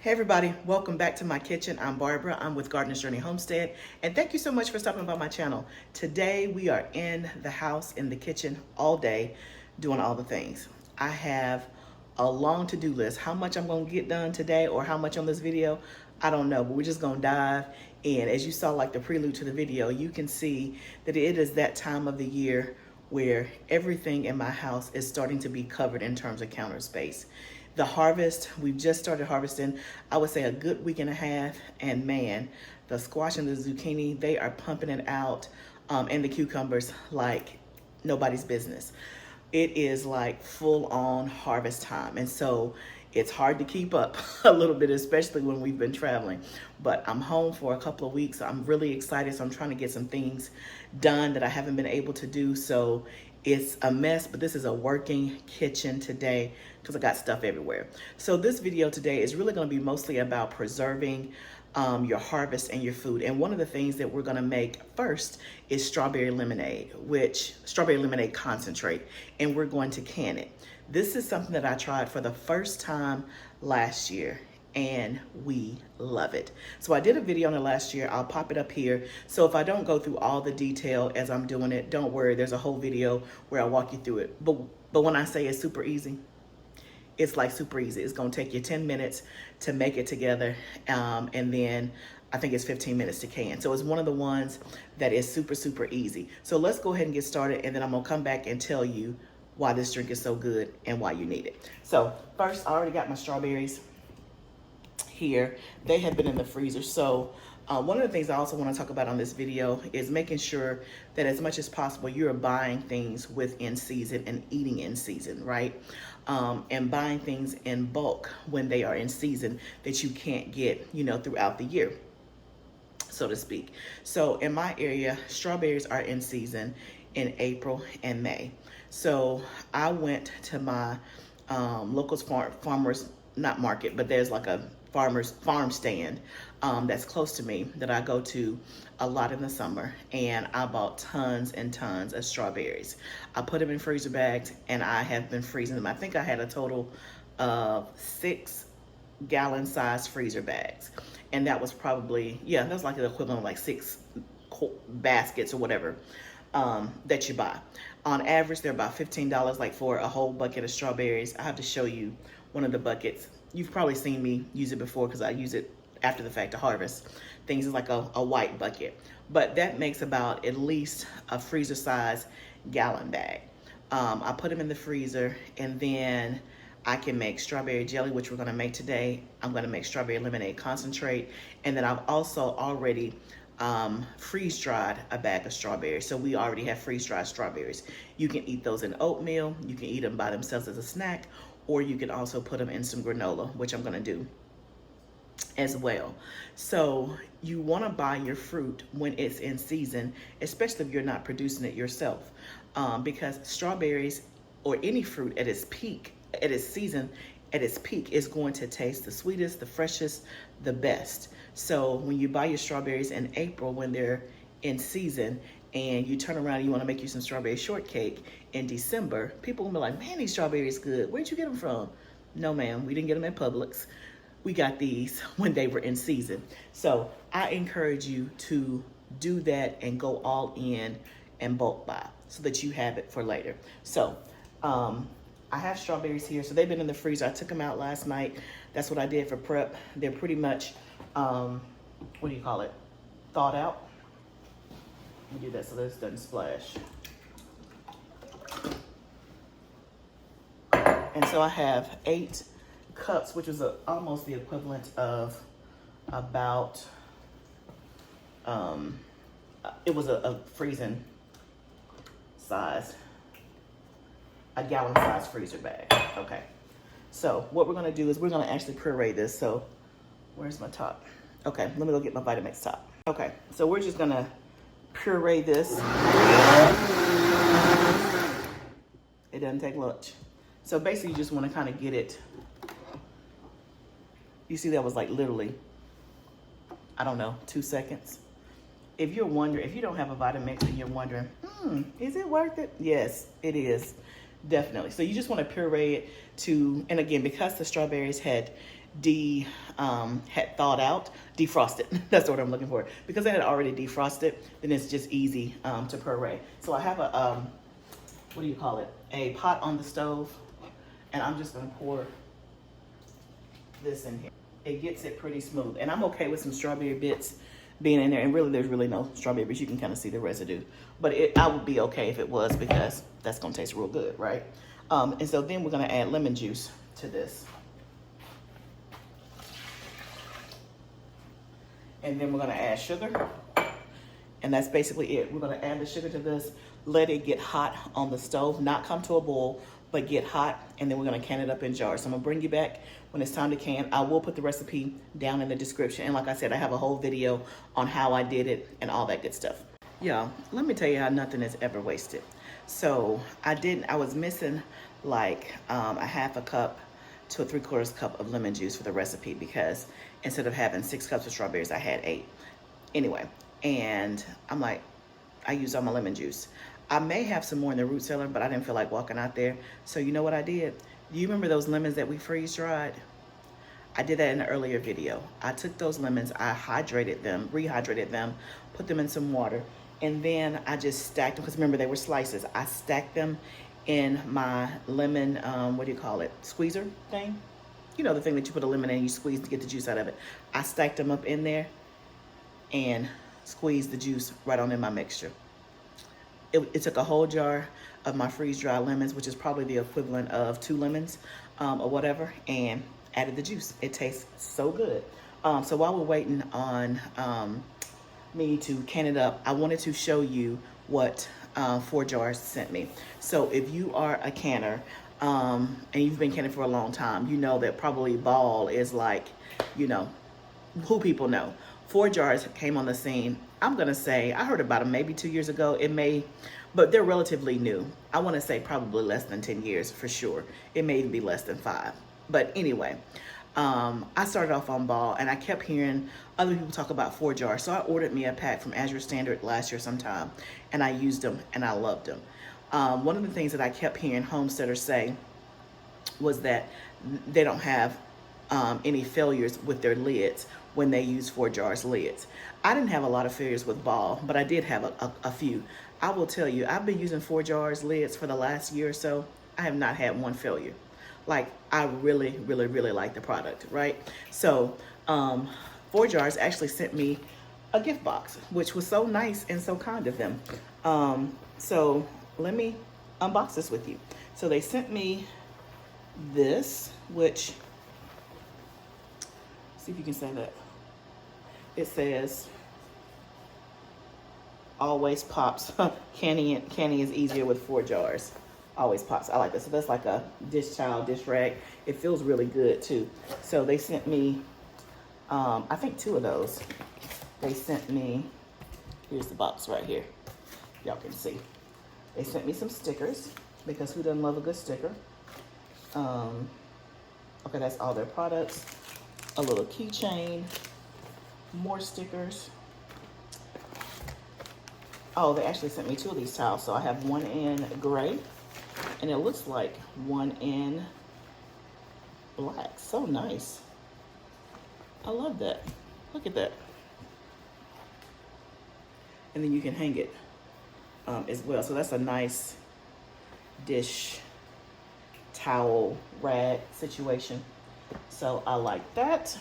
Hey everybody, welcome back to my kitchen. I'm Barbara, I'm with Gardener's Journey Homestead, and thank you so much for stopping by my channel. Today we are in the house, in the kitchen, all day, doing all the things. I have a long to-do list. How much I'm gonna get done today or how much on this video, I don't know, but we're just gonna dive in. As you saw like the prelude to the video, you can see that it is that time of the year where everything in my house is starting to be covered in terms of counter space. The harvest, we've just started harvesting, I would say a good week and a half, and man, the squash and the zucchini, they are pumping it out, and the cucumbers like nobody's business. It is like full on harvest time, and so it's hard to keep up a little bit, especially when we've been traveling. But I'm home for a couple of weeks. I'm really excited, so I'm trying to get some things done that I haven't been able to do. So it's a mess, but this is a working kitchen today because I got stuff everywhere. So this video today is really going to be mostly about preserving your harvest and your food. And one of the things that we're going to make first is strawberry lemonade concentrate, and we're going to can it. This is something that I tried for the first time last year, and we love it. So I did a video on it last year. I'll pop it up here. So if I don't go through all the detail as I'm doing it, don't worry, there's a whole video where I walk you through it. But when I say it's super easy, it's like super easy. It's gonna take you 10 minutes to make it together, and then I think it's 15 minutes to can. So it's one of the ones that is super, super easy. So let's go ahead and get started, and then I'm gonna come back and tell you why this drink is so good and why you need it. So first, I already got my strawberries here. They have been in the freezer. So one of the things I also want to talk about on this video is making sure that as much as possible you're buying things within season and eating in season, right? And buying things in bulk when they are in season that you can't get, throughout the year, so to speak. So in my area, strawberries are in season in April and May. So I went to my local farmers, not market, but there's like a farm stand that's close to me that I go to a lot in the summer, and I bought tons and tons of strawberries. I put them in freezer bags, and I have been freezing them. I think I had a total of 6 gallon size freezer bags, and that was probably, that was like the equivalent of like 6 baskets or whatever that you buy. On average, they're about $15 like for a whole bucket of strawberries. I have to show you one of the buckets. You've probably seen me use it before because I use it after the fact to harvest. Things is like a white bucket. But that makes about at least a freezer size gallon bag. I put them in the freezer, and then I can make strawberry jelly, which we're gonna make today. I'm gonna make strawberry lemonade concentrate. And then I've also already freeze dried a bag of strawberries. So we already have freeze dried strawberries. You can eat those in oatmeal. You can eat them by themselves as a snack, or you can also put them in some granola, which I'm gonna do as well. So you wanna buy your fruit when it's in season, especially if you're not producing it yourself, because strawberries or any fruit at its peak, at its season, at its peak is going to taste the sweetest, the freshest, the best. So when you buy your strawberries in April when they're in season, and you turn around and you want to make you some strawberry shortcake in December, people will be like, man, these strawberries good. Where'd you get them from? No, ma'am, we didn't get them at Publix. We got these when they were in season. So I encourage you to do that and go all in and bulk buy so that you have it for later. So I have strawberries here. So they've been in the freezer. I took them out last night. That's what I did for prep. They're pretty much, what do you call it? Thawed out. Let me do that so this doesn't splash. And so I have 8 cups, which is almost the equivalent of about, it was a freezing size, a gallon size freezer bag. Okay. So what we're gonna do is we're gonna actually puree this. So where's my top? Okay, let me go get my Vitamix top. Okay, so we're just gonna puree this. It doesn't take much. So basically you just want to kind of get it. You see that was like literally, I don't know, 2 seconds. If you're wondering, if you don't have a Vitamix and you're wondering, is it worth it? Yes, it is. Definitely. So you just want to puree it to, and again, because the strawberries had had thawed out, defrosted. That's what I'm looking for. Because I had already defrosted, then it's just easy to puree. So I have a, what do you call it? A pot on the stove, and I'm just gonna pour this in here. It gets it pretty smooth, and I'm okay with some strawberry bits being in there, and really there's really no strawberry bits. You can kind of see the residue, but I would be okay if it was, because that's gonna taste real good, right? And so then we're gonna add lemon juice to this. And then we're gonna add sugar, and that's basically it. We're gonna add the sugar to this, let it get hot on the stove, not come to a boil, but get hot, and then we're gonna can it up in jars. So I'm gonna bring you back when it's time to can. I will put the recipe down in the description, and like I said, I have a whole video on how I did it and all that good stuff. Y'all, let me tell you how nothing is ever wasted. So I was missing like a half a cup to a 3/4 cup of lemon juice for the recipe, because instead of having 6 cups of strawberries, I had 8. Anyway, and I'm like, I used all my lemon juice. I may have some more in the root cellar, but I didn't feel like walking out there. So you know what I did? Do you remember those lemons that we freeze dried? I did that in an earlier video. I took those lemons, I hydrated them, rehydrated them, put them in some water, and then I just stacked them, because remember they were slices. I stacked them in my lemon, what do you call it? Squeezer thing? You know, the thing that you put a lemon in and you squeeze to get the juice out of it. I stacked them up in there and squeezed the juice right on in my mixture. It took a whole jar of my freeze-dried lemons, which is probably the equivalent of 2 lemons or whatever, and added the juice. It tastes so good. So while we're waiting on me to can it up, I wanted to show you what ForJars sent me. So if you are a canner and you've been canning for a long time, you know that probably Ball is like, you know, who people know. ForJars came on the scene, I'm gonna say, I heard about them maybe 2 years ago. It may, but they're relatively new. I wanna say probably less than 10 years for sure. It may even be less than 5. But anyway, I started off on Ball, and I kept hearing other people talk about ForJars. So I ordered me a pack from Azure Standard last year sometime, and I used them and I loved them. One of the things that I kept hearing homesteaders say was that they don't have any failures with their lids when they use ForJars lids. I didn't have a lot of failures with Ball, but I did have a few. I will tell you, I've been using ForJars lids for the last year or so. I have not had one failure. Like, I really, really, really like the product, right? So ForJars actually sent me a gift box, which was so nice and so kind of them. So let me unbox this with you. So they sent me this, which, see if you can say that. It says, always pops. Canning is easier with ForJars. Always pops. I like this. So that's like a dish towel, dish rag. It feels really good too. So they sent me, I think 2 of those. They sent me, here's the box right here. Y'all can see. They sent me some stickers, because who doesn't love a good sticker? Okay, that's all their products. A little keychain, more stickers. Oh, they actually sent me 2 of these towels. So I have one in gray, and it looks like one in black. So nice. I love that. Look at that. And then you can hang it as well. So that's a nice dish towel rag situation. So I like that.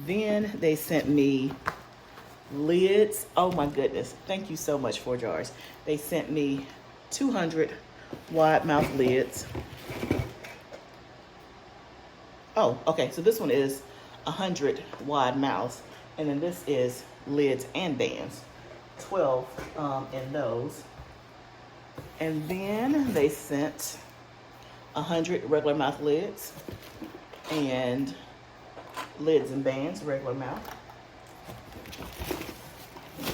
Then they sent me lids. Oh my goodness. Thank you so much, ForJars. They sent me 200 wide mouth lids. Oh, okay. So this one is 100 wide mouths. And then this is lids and bands. 12 in those. And then they sent 100 regular mouth lids and lids and bands, regular mouth.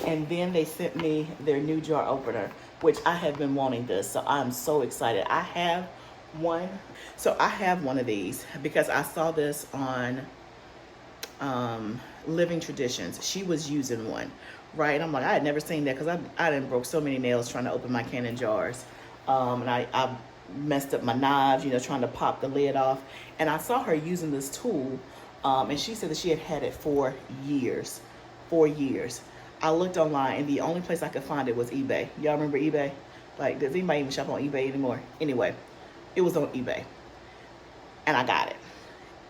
And then they sent me their new jar opener, which I have been wanting this, so I'm so excited. I have one. So I have one of these because I saw this on Living Traditions. She was using one, right? I'm like, I had never seen that because I done broke so many nails trying to open my canning jars. And I messed up my knives, you know, trying to pop the lid off. And I saw her using this tool And she said that she had had it for years, 4 years. I looked online and the only place I could find it was eBay. Y'all remember eBay? Like, does anybody even shop on eBay anymore? Anyway, it was on eBay and I got it.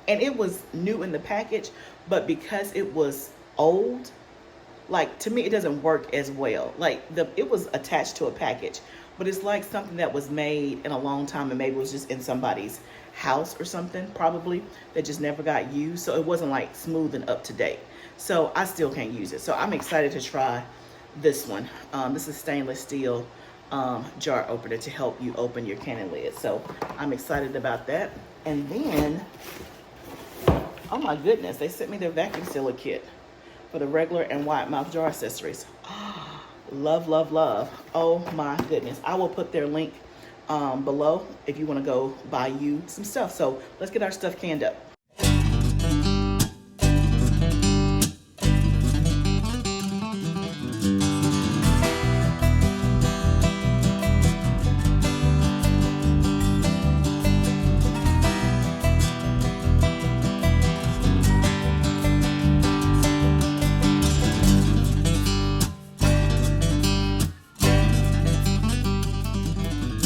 And it was new in the package, but because it was old, like, to me, it doesn't work as well. Like, it was attached to a package, but it's like something that was made in a long time and maybe it was just in somebody's house or something, probably, that just never got used. So it wasn't like smooth and up to date. So I still can't use it. So I'm excited to try this one. This is stainless steel jar opener to help you open your canning lid. So I'm excited about that. And then, oh my goodness, they sent me their vacuum sealer kit for the regular and wide mouth jar accessories. Love, love, love. Oh my goodness. I will put their link below if you want to go buy you some stuff. So let's get our stuff canned up.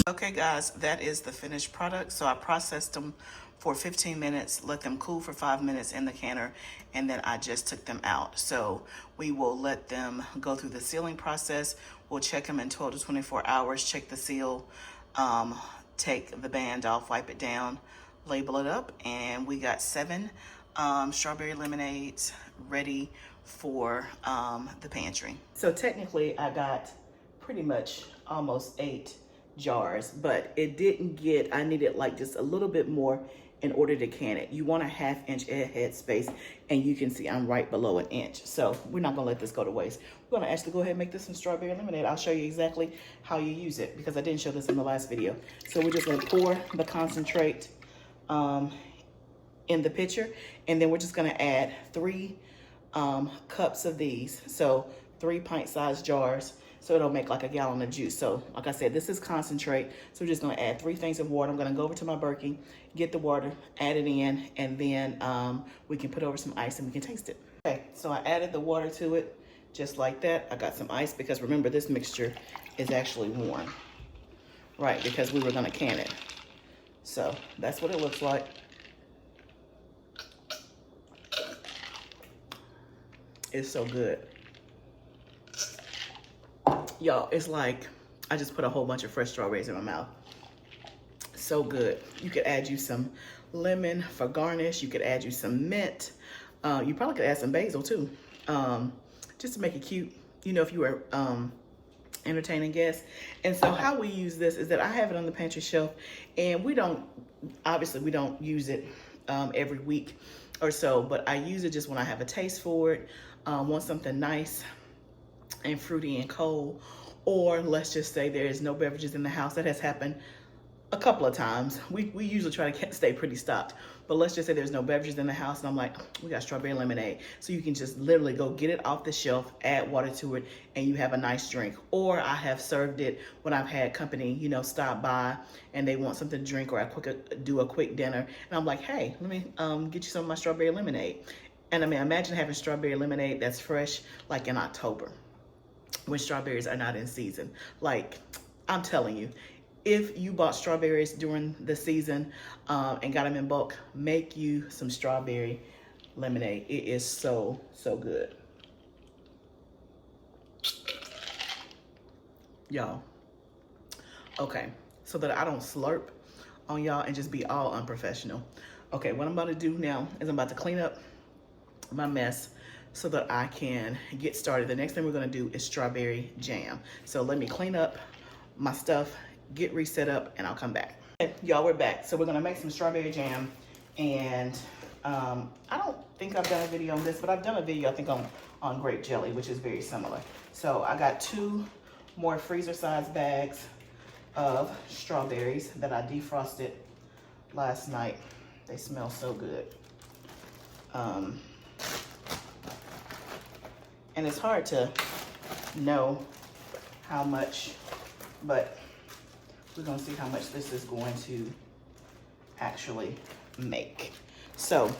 Okay guys, that is the finished product. So I processed them for 15 minutes, let them cool for 5 minutes in the canner, and then I just took them out. So we will let them go through the sealing process. We'll check them in 12 to 24 hours, check the seal, take the band off, wipe it down, label it up, and we got 7 strawberry lemonades ready for the pantry. So technically I got pretty much almost 8 jars, but it didn't get, I needed like just a little bit more in order to can it. You want a 1/2 inch head space, and you can see I'm right below 1 inch. So we're not gonna let this go to waste. We're gonna actually go ahead and make this some strawberry lemonade. I'll show you exactly how you use it because I didn't show this in the last video. So we're just gonna pour the concentrate in the pitcher, and then we're just gonna add 3 cups of these. So 3 pint-sized jars. So it'll make like a gallon of juice. So like I said, this is concentrate. So we're just gonna add 3 things of water. I'm gonna go over to my Birkin, get the water, add it in, and then we can put over some ice and we can taste it. Okay, so I added the water to it just like that. I got some ice because remember this mixture is actually warm, right? Because we were gonna can it. So that's what it looks like. It's so good. Y'all, it's like I just put a whole bunch of fresh strawberries in my mouth. So good. You could add you some lemon for garnish. You could add you some mint. You probably could add some basil too, just to make it cute, you know, if you were entertaining guests. And so how we use this is that I have it on the pantry shelf, and we don't use it every week or so, but I use it just when I have a taste for it, want something nice and fruity and cold, or let's just say there is no beverages in the house. That has happened a couple of times. We usually try to stay pretty stocked, but let's just say there's no beverages in the house and I'm like, we got strawberry lemonade. So you can just literally go get it off the shelf, add water to it, and you have a nice drink. Or I have served it when I've had company, you know, stop by and they want something to drink, or I do a quick dinner, and I'm like, hey, let me get you some of my strawberry lemonade. And I mean, imagine having strawberry lemonade that's fresh, like in October, when strawberries are not in season. Like, I'm telling you, if you bought strawberries during the season and got them in bulk, make you some strawberry lemonade. It is so, so good. Y'all. Okay, so that I don't slurp on y'all and just be all unprofessional. Okay, what I'm about to do now is I'm about to clean up my mess so that I can get started. The next thing we're gonna do is strawberry jam. So let me clean up my stuff, get reset up, and I'll come back. Okay, y'all, we're back. So we're gonna make some strawberry jam, and I don't think I've done a video on this, but I've done a video, I think, on grape jelly, which is very similar. So I got 2 more freezer-sized bags of strawberries that I defrosted last night. They smell so good. And it's hard to know how much, but we're gonna see how much this is going to actually make. So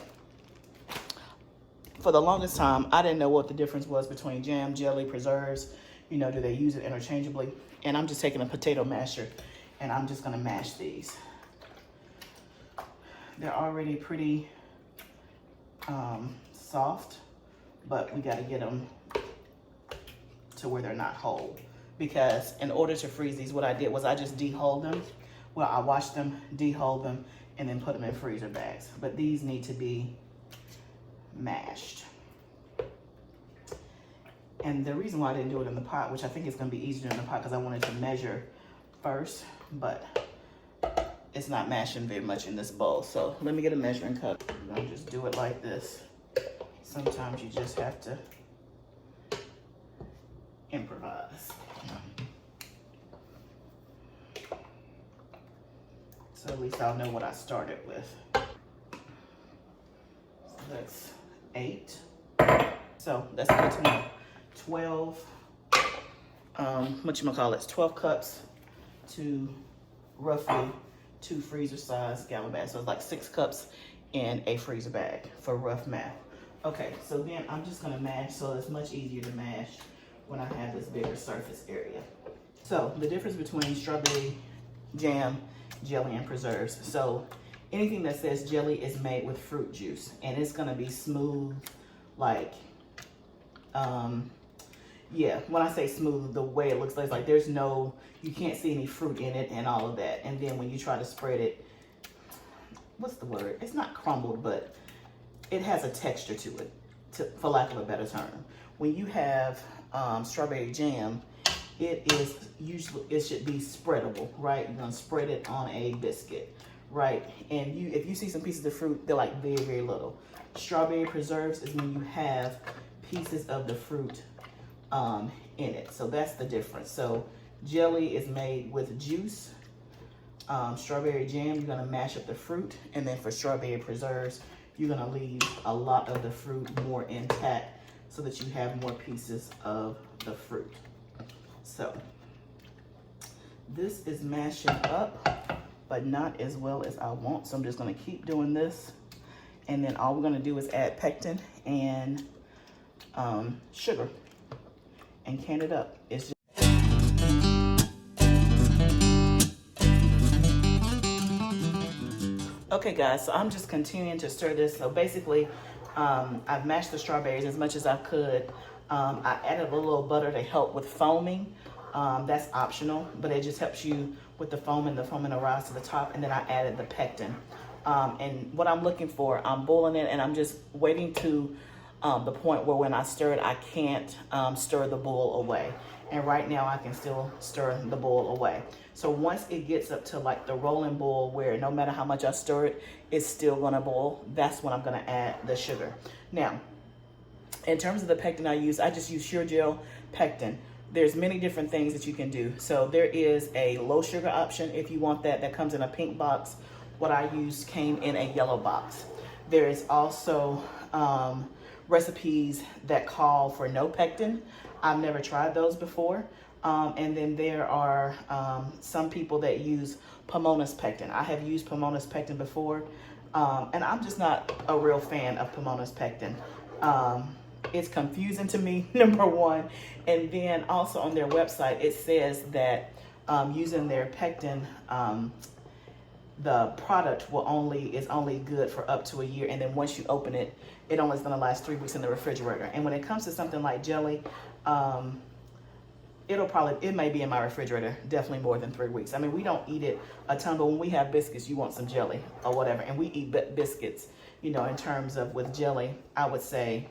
for the longest time, I didn't know what the difference was between jam, jelly, preserves. You know, do they use it interchangeably? And I'm just taking a potato masher and I'm just gonna mash these. They're already pretty soft, but we gotta get them to where they're not whole. Because in order to freeze these, what I did was I just de-hulled them. Well, I washed them, de-hulled them, and then put them in freezer bags. But these need to be mashed. And the reason why I didn't do it in the pot, which I think is gonna be easier in the pot because I wanted to measure first, but it's not mashing very much in this bowl. So let me get a measuring cup. I'm gonna just do it like this. Sometimes you just have to improvise. So at least I'll know what I started with. So that's 8. So that's good to know. 12, 12 cups to roughly 2 freezer size gallon bags. So it's like 6 cups in a freezer bag for rough math. Okay, so then I'm just gonna mash, so it's much easier to mash when I have this bigger surface area. So the difference between strawberry jam, jelly, and preserves. So anything that says jelly is made with fruit juice, and it's gonna be smooth, like, yeah, when I say smooth, the way it looks like there's no, you can't see any fruit in it and all of that. And then when you try to spread it, what's the word? It's not crumbled, but it has a texture to it, for lack of a better term. When you have strawberry jam, it should be spreadable, right? You're gonna spread it on a biscuit, right? And if you see some pieces of fruit, they're like very, very little. Strawberry preserves is when you have pieces of the fruit in it. So that's the difference. So jelly is made with juice. Strawberry jam, you're gonna mash up the fruit. And then for strawberry preserves, you're gonna leave a lot of the fruit more intact so that you have more pieces of the fruit. So this is mashing up, but not as well as I want. So I'm just gonna keep doing this. And then all we're gonna do is add pectin and sugar and can it up. It's just okay, guys, so I'm just continuing to stir this. So basically, I've mashed the strawberries as much as I could. I added a little butter to help with foaming. That's optional, but it just helps you with the foaming will rise to the top. And then I added the pectin. And what I'm looking for, I'm boiling it and I'm just waiting to the point where when I stir it, I can't stir the boil away. And right now I can still stir the boil away. So once it gets up to like the rolling boil where no matter how much I stir it, it's still gonna boil, that's when I'm gonna add the sugar. Now, in terms of the pectin I just use Sure Gel pectin. There's many different things that you can do. So there is a low sugar option if you want that comes in a pink box. What I used came in a yellow box. There is also recipes that call for no pectin. I've never tried those before. And then there are some people that use Pomona's pectin. I have used Pomona's pectin before, and I'm just not a real fan of Pomona's pectin. It's confusing to me, number one. And then also on their website, it says that using their pectin, the product is only good for up to a year. And then once you open it, it only is gonna last 3 weeks in the refrigerator. And when it comes to something like jelly, it may be in my refrigerator definitely more than 3 weeks. I mean, we don't eat it a ton, but when we have biscuits, you want some jelly or whatever. And we eat biscuits, you know, in terms of with jelly, I would say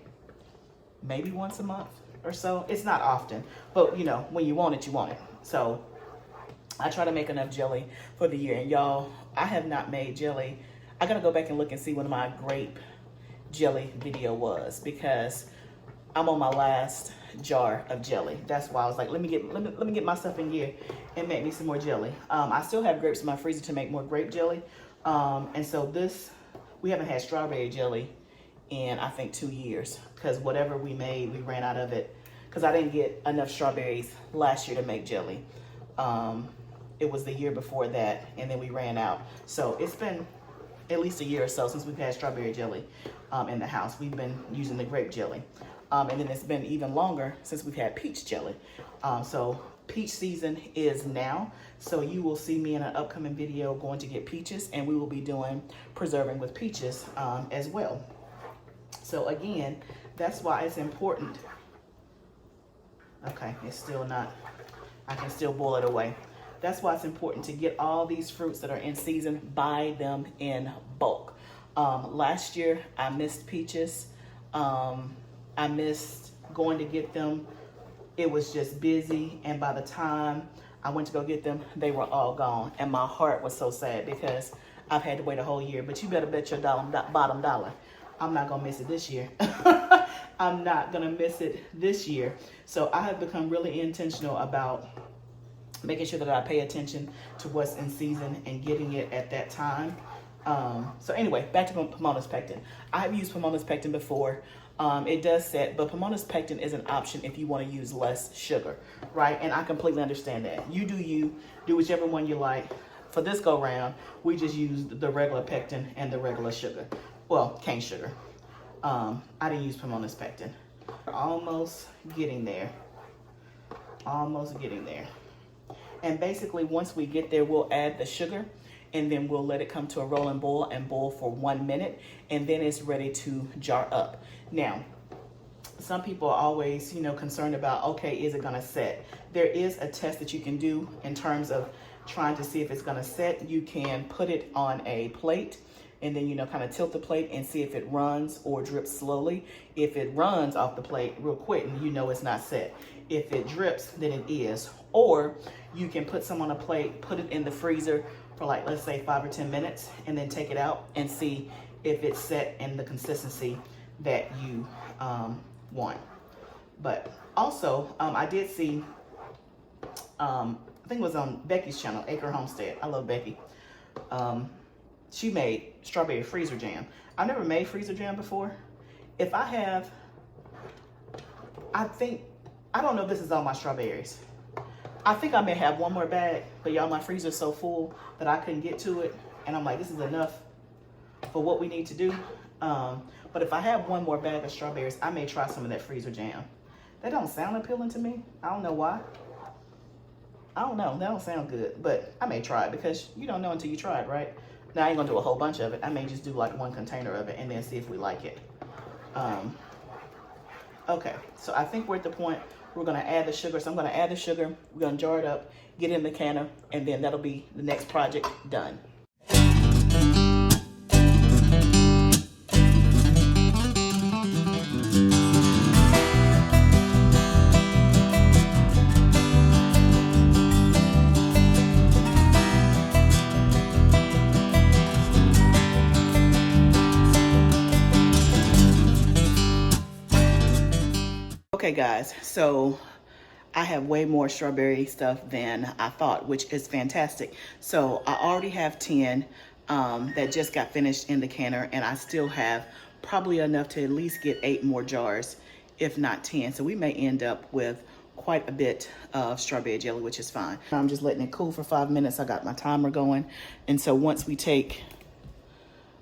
maybe once a month or so. It's not often, but you know, when you want it, you want it. So I try to make enough jelly for the year. And y'all, I have not made jelly. I gotta go back and look and see when my grape jelly video was, because I'm on my last jar of jelly. That's why I was like, let me get myself in gear and make me some more jelly. I still have grapes in my freezer to make more grape jelly. And so we haven't had strawberry jelly in I think 2 years, because whatever we made, we ran out of it because I didn't get enough strawberries last year to make jelly. It was the year before that, and then we ran out. So it's been at least a year or so since we've had strawberry jelly in the house. We've been using the grape jelly. And then it's been even longer since we've had peach jelly. So peach season is now. So you will see me in an upcoming video going to get peaches, and we will be doing preserving with peaches as well. So again, that's why it's important. Okay, it's still not, I can still boil it away. That's why it's important to get all these fruits that are in season, buy them in bulk. Last year, I missed peaches. I missed going to get them. It was just busy, and by the time I went to go get them, they were all gone. And my heart was so sad because I've had to wait a whole year. But you better bet your bottom dollar, I'm not gonna miss it this year. I'm not gonna miss it this year. So I have become really intentional about making sure that I pay attention to what's in season and getting it at that time. So anyway, back to Pomona's pectin. I have used Pomona's pectin before. It does set, but Pomona's pectin is an option if you want to use less sugar, right? And I completely understand that. You do whichever one you like. For this go round, we just used the regular pectin and the regular sugar. Well, cane sugar. I didn't use Pomona's pectin. Almost getting there. Almost getting there. And basically, once we get there, we'll add the sugar, and then we'll let it come to a rolling boil and boil for 1 minute, and then it's ready to jar up. Now, some people are always, concerned about, okay, is it gonna set? There is a test that you can do in terms of trying to see if it's gonna set. You can put it on a plate and then, kind of tilt the plate and see if it runs or drips slowly. If it runs off the plate real quick, and it's not set. If it drips, then it is. Or you can put some on a plate, put it in the freezer for like, let's say 5 or 10 minutes, and then take it out and see if it's set in the consistency that you want. But also, I did see, I think it was on Becky's channel, Acre Homestead. I love Becky. She made strawberry freezer jam. I've never made freezer jam before. If I have, I don't know if this is all my strawberries. I think I may have one more bag, but y'all, my freezer's so full that I couldn't get to it. And I'm like, this is enough for what we need to do. But if I have one more bag of strawberries, I may try some of that freezer jam. That don't sound appealing to me. I don't know why. I don't know, that don't sound good, but I may try it because you don't know until you try it, right? Now I ain't gonna do a whole bunch of it. I may just do like 1 container of it and then see if we like it. Okay, so I think we're at the point we're gonna add the sugar. So I'm gonna add the sugar, we're gonna jar it up, get it in the canner, and then that'll be the next project done. Okay guys, so I have way more strawberry stuff than I thought, which is fantastic. So I already have 10 that just got finished in the canner, and I still have probably enough to at least get 8 more jars, if not 10. So we may end up with quite a bit of strawberry jelly, which is fine. I'm just letting it cool for 5 minutes. I got my timer going. And so once we take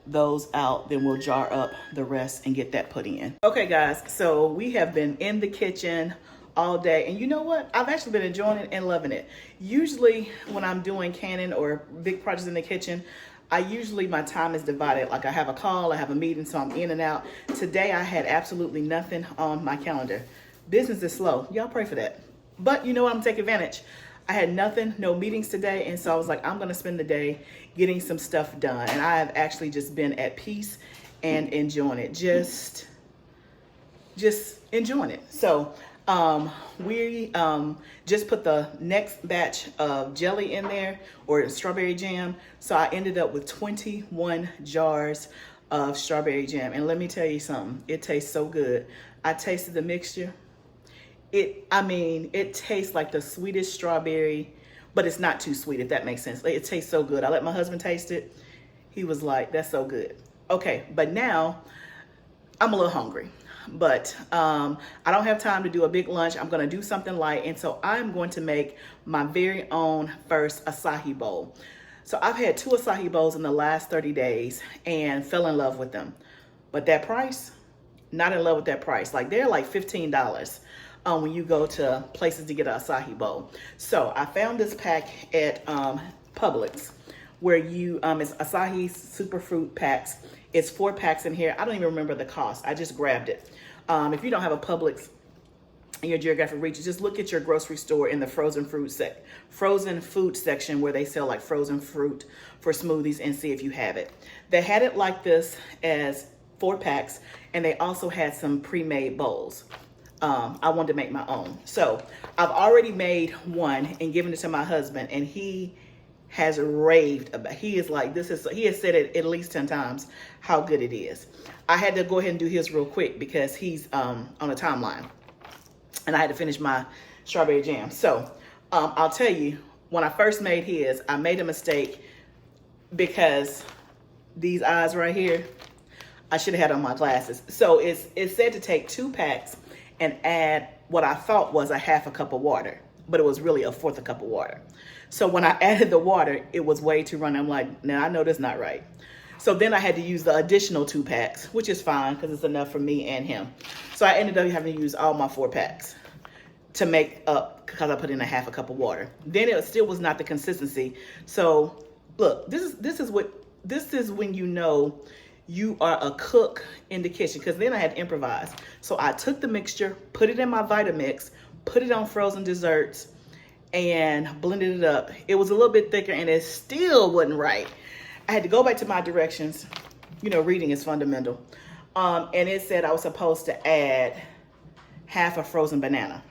those out, then we'll jar up the rest and get that put in. Okay guys, so we have been in the kitchen all day, and you know what? I've actually been enjoying it and loving it. Usually when I'm doing canning or big projects in the kitchen, my time is divided. Like I have a call, I have a meeting, so I'm in and out. Today I had absolutely nothing on my calendar. Business is slow. Y'all pray for that. But you know what? I'm gonna take advantage. I had nothing, no meetings today, and so I was like, I'm gonna spend the day getting some stuff done. And I have actually just been at peace and enjoying it. Just enjoying it. So we just put the next batch of jelly in there, or strawberry jam. So I ended up with 21 jars of strawberry jam. And let me tell you something, it tastes so good. I tasted the mixture. It tastes like the sweetest strawberry, but it's not too sweet, if that makes sense. It tastes so good. I let my husband taste it. He was like, that's so good. Okay, but now I'm a little hungry, but I don't have time to do a big lunch. I'm gonna do something light, and so I'm going to make my very own first acai bowl. So I've had 2 acai bowls in the last 30 days and fell in love with them. But that price, not in love with that price. Like they're like $15 when you go to places to get an acai bowl. So I found this pack at Publix where you, it's acai superfruit packs. It's 4 packs in here. I don't even remember the cost. I just grabbed it. If you don't have a Publix in your geographic region, just look at your grocery store in the frozen food section where they sell like frozen fruit for smoothies and see if you have it. They had it like this as 4 packs, and they also had some pre-made bowls. I wanted to make my own. So I've already made one and given it to my husband, and he has raved about. He is like, he has said it at least 10 times how good it is. I had to go ahead and do his real quick because he's on a timeline, and I had to finish my strawberry jam. So I'll tell you, when I first made his, I made a mistake because these eyes right here, I should have had on my glasses. So it said to take 2 packs and add what I thought was a 1/2 cup of water, but it was really a 1/4 cup of water. So when I added the water, it was way too runny. I'm like, nah, I know that's not right. So then I had to use the additional 2 packs, which is fine because it's enough for me and him. So I ended up having to use all my 4 packs to make up, because I put in a 1/2 cup of water. Then it still was not the consistency. So look, this is when you know you are a cook in the kitchen, because then I had to improvise. So I took the mixture, put it in my Vitamix, put it on frozen desserts, and blended it up. It was a little bit thicker and it still wasn't right. I had to go back to my directions. You know, reading is fundamental. And it said I was supposed to add 1/2 a frozen banana.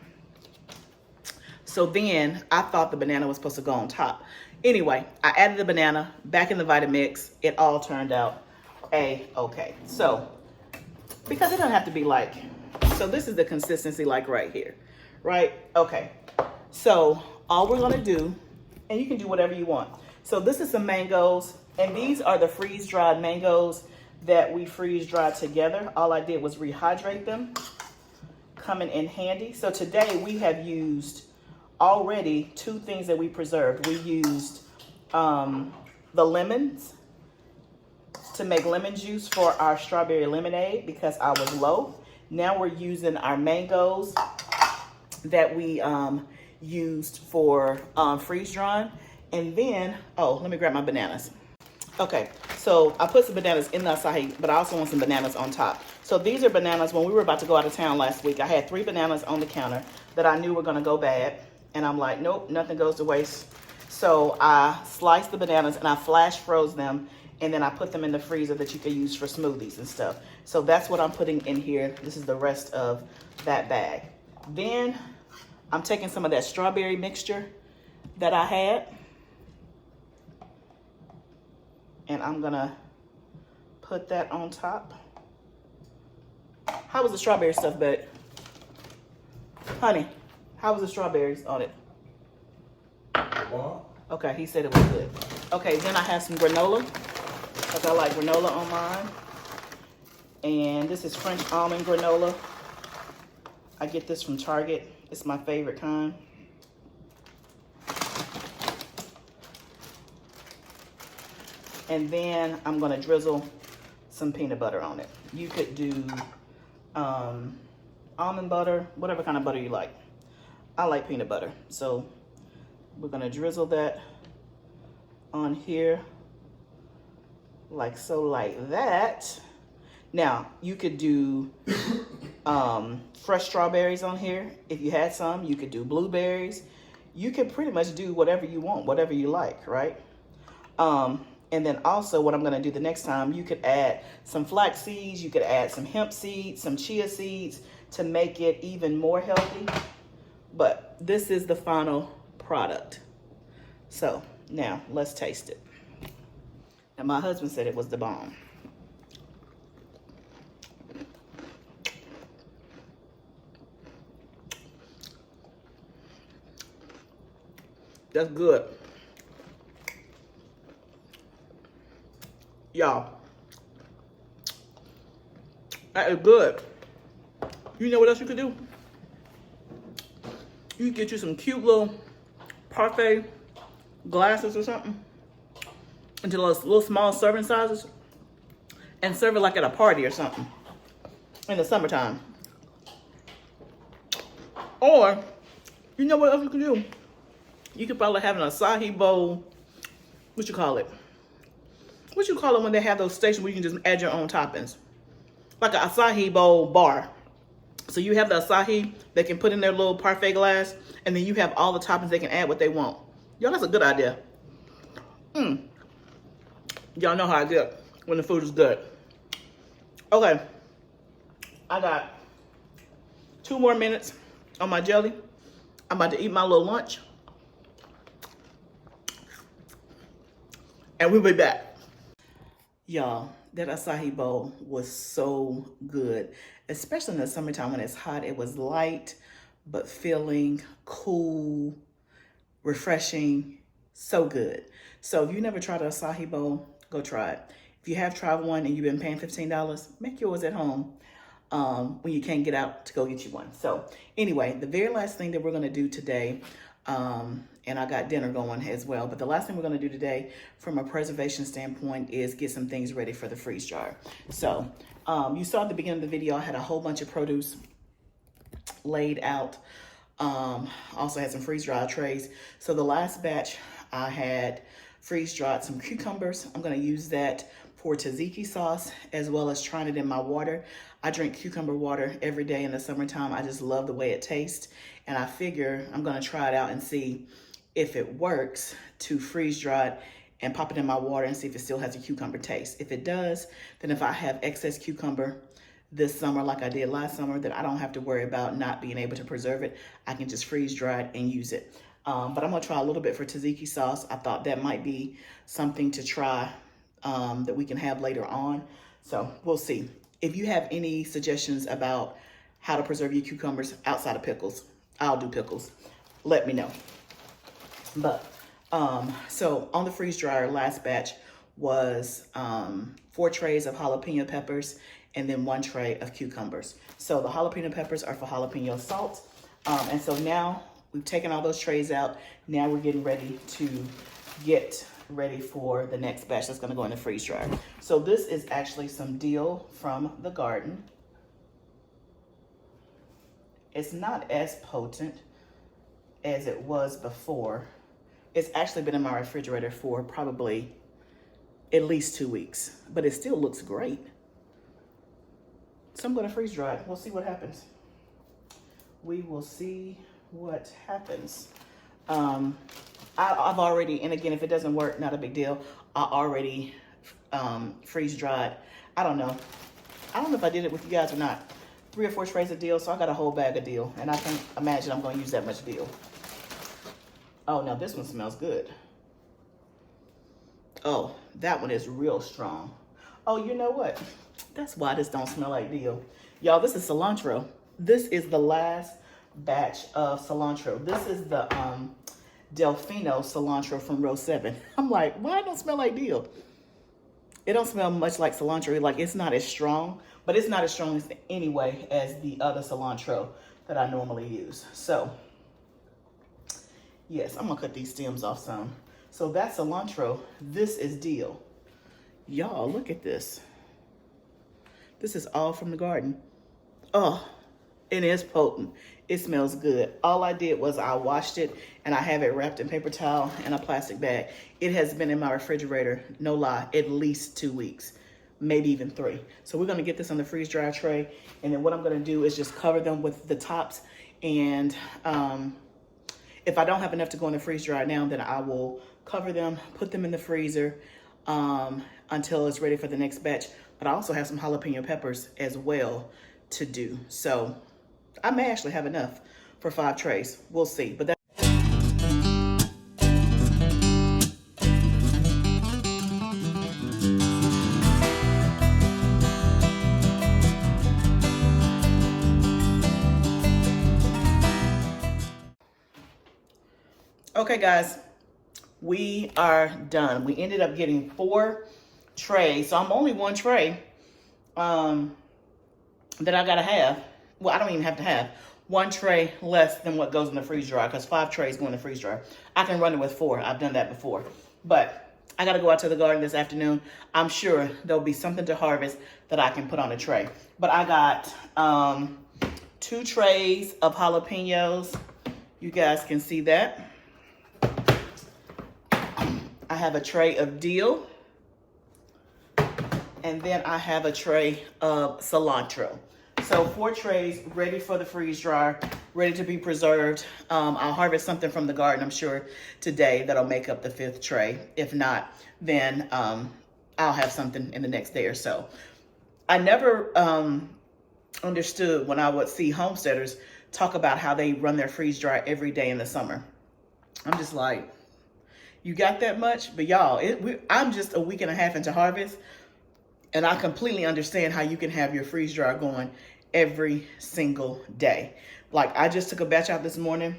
So then I thought the banana was supposed to go on top. Anyway, I added the banana back in the Vitamix. It all turned out okay. So, because it doesn't have to be like, so this is the consistency like right here, right? Okay. So all we're gonna do, and you can do whatever you want. So this is some mangoes, and these are the freeze-dried mangoes that we freeze-dried together. All I did was rehydrate them, coming in handy. So today we have used already 2 things that we preserved. We used the lemons to make lemon juice for our strawberry lemonade because I was low. Now we're using our mangoes that we used for freeze drying. And then, oh, let me grab my bananas. Okay, so I put some bananas in the acai, but I also want some bananas on top. So these are bananas. When we were about to go out of town last week, I had 3 bananas on the counter that I knew were gonna go bad. And I'm like, nope, nothing goes to waste. So I sliced the bananas and I flash froze them, and then I put them in the freezer that you can use for smoothies and stuff. So that's what I'm putting in here. This is the rest of that bag. Then I'm taking some of that strawberry mixture that I had, and I'm gonna put that on top. How was the strawberry stuff, babe? Honey, how was the strawberries on it? Okay, he said it was good. Okay, then I have some granola, because I like granola on mine. And this is French almond granola. I get this from Target. It's my favorite kind. And then I'm gonna drizzle some peanut butter on it. You could do almond butter, whatever kind of butter you like. I like peanut butter. So we're gonna drizzle that on here like so, like that. Now you could do fresh strawberries on here. If you had some, you could do blueberries. You could pretty much do whatever you want, whatever you like, right? And then also what I'm gonna do the next time, you could add some flax seeds, you could add some hemp seeds, some chia seeds to make it even more healthy. But this is the final product. So now let's taste it. And my husband said it was the bomb. That's good. Y'all, that is good. You know what else you could do? You could get you some cute little parfait glasses or something. into those little small serving sizes and serve it like at a party or something in the summertime. Or, you know what else you can do? You could probably have an acai bowl. What you call it? What you call it when they have those stations where you can just add your own toppings? Like an acai bowl bar. So you have the acai they can put in their little parfait glass, and then you have all the toppings they can add what they want. Y'all, that's a good idea. Y'all know how I get when the food is good. Okay, I got 2 more minutes on my jelly. I'm about to eat my little lunch. And we'll be back. Y'all, that acai bowl was so good, especially in the summertime when it's hot. It was light, but filling, cool, refreshing, so good. So if you never tried an acai bowl, go try it. If you have tried one and you've been paying $15, make yours at home when you can't get out to go get you one. So anyway, the very last thing that we're gonna do today, and I got dinner going as well, but the last thing we're gonna do today from a preservation standpoint is get some things ready for the freeze dryer. So you saw at the beginning of the video, I had a whole bunch of produce laid out. Also had some freeze dry trays. So the last batch I had freeze dried some cucumbers. I'm gonna use that for tzatziki sauce as well as trying it in my water. I drink cucumber water every day in the summertime. I just love the way it tastes. And I figure I'm gonna try it out and see if it works to freeze dry it and pop it in my water and see if it still has a cucumber taste. If it does, then if I have excess cucumber this summer like I did last summer, then I don't have to worry about not being able to preserve it. I can just freeze dry it and use it. But I'm gonna try a little bit for tzatziki sauce. I thought that might be something to try that we can have later on. So we'll see. If you have any suggestions about how to preserve your cucumbers outside of pickles, I'll do pickles. Let me know. But so on the freeze dryer, last batch was 4 trays of jalapeno peppers and then 1 tray of cucumbers. So the jalapeno peppers are for jalapeno salt. And so now we've taken all those trays out. Now we're getting ready to get ready for the next batch that's gonna go in the freeze dryer. So this is actually some dill from the garden. It's not as potent as it was before. It's actually been in my refrigerator for probably at least 2 weeks, but it still looks great. So I'm gonna freeze dry it. We'll see what happens. We will see what happens. I've already, and again, if it doesn't work, not a big deal. I already freeze dried. I don't know if I did it with you guys or not. 3 or 4 trays of dill, so I got a whole bag of dill, and I can't imagine I'm gonna use that much dill. Oh, now this one smells good. Oh, that one is real strong. Oh, you know what? That's why this don't smell like dill. Y'all, this is cilantro. This is the last batch of cilantro. This is the Delfino cilantro from row 7. I'm like, why it don't smell like dill? It don't smell much like cilantro. Like, it's not as strong, but it's not as strong as anyway as the other cilantro that I normally use. So yes, I'm gonna cut these stems off some. So that's cilantro. This is dill. Y'all, look at this. This is all from the garden. Oh, it is potent. It smells good. All I did was I washed it and I have it wrapped in paper towel and a plastic bag. It has been in my refrigerator, no lie, at least 2 weeks, maybe even 3. So we're gonna get this on the freeze dry tray. And then what I'm gonna do is just cover them with the tops. And if I don't have enough to go in the freeze dryer now, then I will cover them, put them in the freezer until it's ready for the next batch. But I also have some jalapeno peppers as well to do. So I may actually have enough for 5 trays. We'll see. But okay, guys, we are done. We ended up getting 4 trays. So I'm only 1 tray that I gotta have. Well, I don't even have to have 1 tray less than what goes in the freeze dryer because 5 trays go in the freeze dryer. I can run it with 4. I've done that before. But I got to go out to the garden this afternoon. I'm sure there'll be something to harvest that I can put on a tray. But I got 2 trays of jalapenos. You guys can see that. I have a tray of dill. And then I have a tray of cilantro. So 4 trays ready for the freeze dryer, ready to be preserved. I'll harvest something from the garden, I'm sure, today that'll make up the 5th tray. If not, then I'll have something in the next day or so. I never understood when I would see homesteaders talk about how they run their freeze dryer every day in the summer. I'm just like, you got that much? But y'all, I'm just a week and a half into harvest, and I completely understand how you can have your freeze dryer going every single day. Like, I just took a batch out this morning,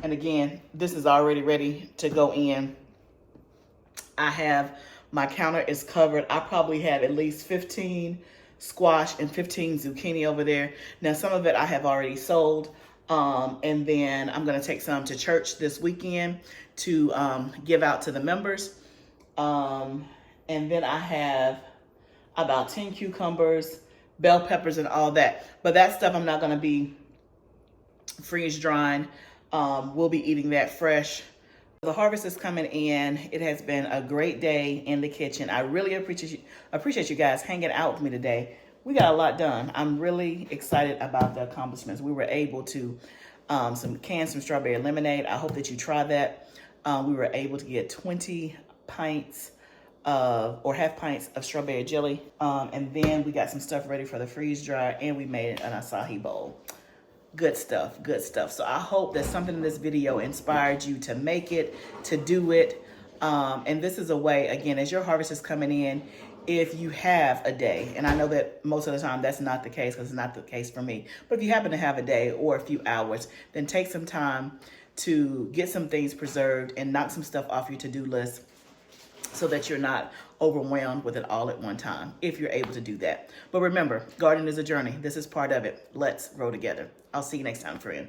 and again, this is already ready to go in. I have, my counter is covered. I probably have at least 15 squash and 15 zucchini over there. Now, some of it I have already sold, and then I'm gonna take some to church this weekend to give out to the members. And then I have about 10 cucumbers, bell peppers, and all that. But that stuff I'm not gonna be freeze drying. We'll be eating that fresh. The harvest is coming in. It has been a great day in the kitchen. I really appreciate you guys hanging out with me today. We got a lot done. I'm really excited about the accomplishments. We were able to can some strawberry lemonade. I hope that you try that. We were able to get 20 pints or half pints of strawberry jelly. And then we got some stuff ready for the freeze dryer, and we made an acai bowl. Good stuff, good stuff. So I hope that something in this video inspired you to make it, to do it. And this is a way, again, as your harvest is coming in, if you have a day, and I know that most of the time that's not the case, because it's not the case for me, but if you happen to have a day or a few hours, then take some time to get some things preserved and knock some stuff off your to-do list, so that you're not overwhelmed with it all at one time, if you're able to do that. But remember, gardening is a journey. This is part of it. Let's grow together. I'll see you next time, friend.